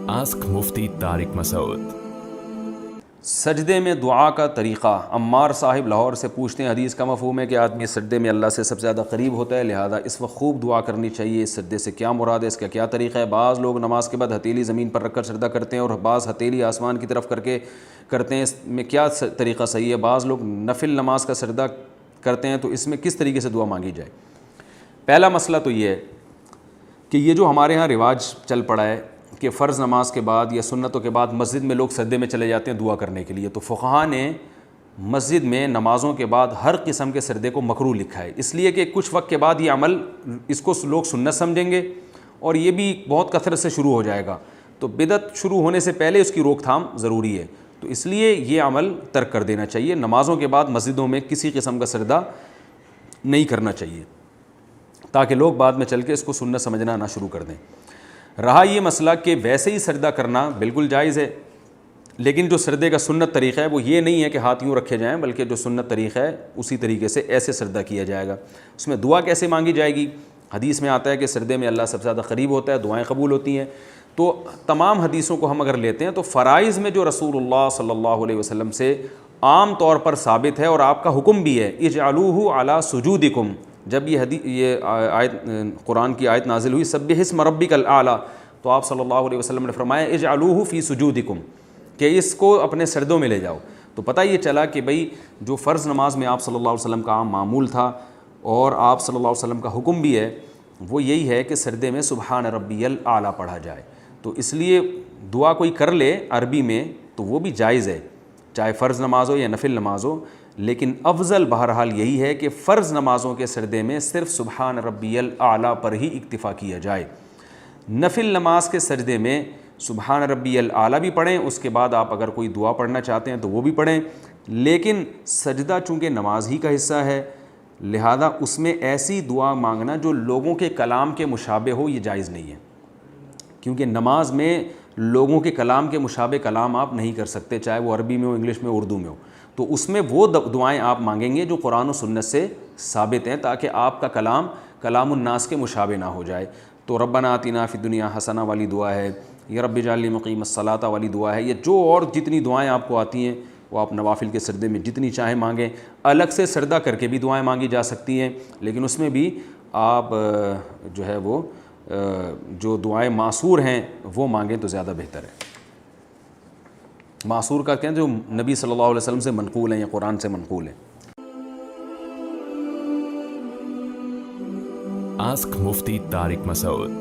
Ask مفتی طارق مسعود۔ سجدے میں دعا کا طریقہ۔ عمار صاحب لاہور سے پوچھتے ہیں، حدیث کا مفہوم ہے کہ آدمی سجدے میں اللہ سے سب سے زیادہ قریب ہوتا ہے، لہذا اس وقت خوب دعا کرنی چاہیے، اس سجدے سے کیا مراد ہے، اس کا کیا طریقہ ہے؟ بعض لوگ نماز کے بعد ہتھیلی زمین پر رکھ کر سجدہ کرتے ہیں اور بعض ہتھیلی آسمان کی طرف کر کے کرتے ہیں، اس میں کیا طریقہ صحیح ہے؟ بعض لوگ نفل نماز کا سجدہ کرتے ہیں، تو اس میں کس طریقے سے دعا مانگی جائے؟ پہلا مسئلہ تو یہ ہے کہ یہ جو ہمارے ہاں رواج چل پڑا ہے کہ فرض نماز کے بعد یا سنتوں کے بعد مسجد میں لوگ سجدے میں چلے جاتے ہیں دعا کرنے کے لیے، تو فقہا نے مسجد میں نمازوں کے بعد ہر قسم کے سجدے کو مکروہ لکھا ہے، اس لیے کہ کچھ وقت کے بعد یہ عمل اس کو لوگ سنت سمجھیں گے اور یہ بھی بہت کثرت سے شروع ہو جائے گا، تو بدعت شروع ہونے سے پہلے اس کی روک تھام ضروری ہے، تو اس لیے یہ عمل ترک کر دینا چاہیے۔ نمازوں کے بعد مسجدوں میں کسی قسم کا سجدہ نہیں کرنا چاہیے تاکہ لوگ بعد میں چل کے اس کو سنت سمجھنا نہ شروع کر دیں۔ رہا یہ مسئلہ کہ ویسے ہی سجدہ کرنا بالکل جائز ہے، لیکن جو سجدے کا سنت طریقہ ہے وہ یہ نہیں ہے کہ ہاتھ یوں رکھے جائیں، بلکہ جو سنت طریقہ ہے اسی طریقے سے ایسے سجدہ کیا جائے گا۔ اس میں دعا کیسے مانگی جائے گی؟ حدیث میں آتا ہے کہ سجدے میں اللہ سب سے زیادہ قریب ہوتا ہے، دعائیں قبول ہوتی ہیں، تو تمام حدیثوں کو ہم اگر لیتے ہیں تو فرائض میں جو رسول اللہ صلی اللہ علیہ وسلم سے عام طور پر ثابت ہے اور آپ کا حکم بھی ہے، اجعلوہ علی سجودکم، جب یہ آیت قرآن کی آیت نازل ہوئی سبح اسم ربک الاعلی، تو آپ صلی اللہ علیہ وسلم نے فرمایا اجعلوہ فی سجودکم، کہ اس کو اپنے سجدوں میں لے جاؤ، تو پتہ یہ چلا کہ بھئی جو فرض نماز میں آپ صلی اللہ علیہ وسلم کا عام معمول تھا اور آپ صلی اللہ علیہ وسلم کا حکم بھی ہے وہ یہی ہے کہ سجدے میں سبحان ربی الاعلی پڑھا جائے، تو اس لیے دعا کوئی کر لے عربی میں تو وہ بھی جائز ہے، چاہے فرض نماز ہو یا نفل نماز ہو، لیکن افضل بہرحال یہی ہے کہ فرض نمازوں کے سجدے میں صرف سبحان ربی الاعلی پر ہی اکتفا کیا جائے۔ نفل نماز کے سجدے میں سبحان ربی الاعلی بھی پڑھیں، اس کے بعد آپ اگر کوئی دعا پڑھنا چاہتے ہیں تو وہ بھی پڑھیں، لیکن سجدہ چونکہ نماز ہی کا حصہ ہے لہذا اس میں ایسی دعا مانگنا جو لوگوں کے کلام کے مشابہ ہو یہ جائز نہیں ہے، کیونکہ نماز میں لوگوں کے کلام کے مشابہ کلام آپ نہیں کر سکتے، چاہے وہ عربی میں ہو، انگلش میں، اردو میں ہو، تو اس میں وہ دعائیں آپ مانگیں گے جو قرآن و سنت سے ثابت ہیں تاکہ آپ کا کلام کلام الناس کے مشابہ نہ ہو جائے۔ تو ربنا آتنا فی الدنیا حسنہ والی دعا ہے، یا رب اجعلنی مقیم الصلاۃ والی دعا ہے، یا جو اور جتنی دعائیں آپ کو آتی ہیں وہ آپ نوافل کے سجدے میں جتنی چاہیں مانگیں، الگ سے سجدہ کر کے بھی دعائیں مانگی جا سکتی ہیں، لیکن اس میں بھی آپ جو ہے وہ جو دعائیں معصور ہیں وہ مانگیں تو زیادہ بہتر ہے۔ معصور کا کہیں جو نبی صلی اللہ علیہ وسلم سے منقول ہیں یا قرآن سے منقول ہیں۔ آسک مفتی طارق مسعود۔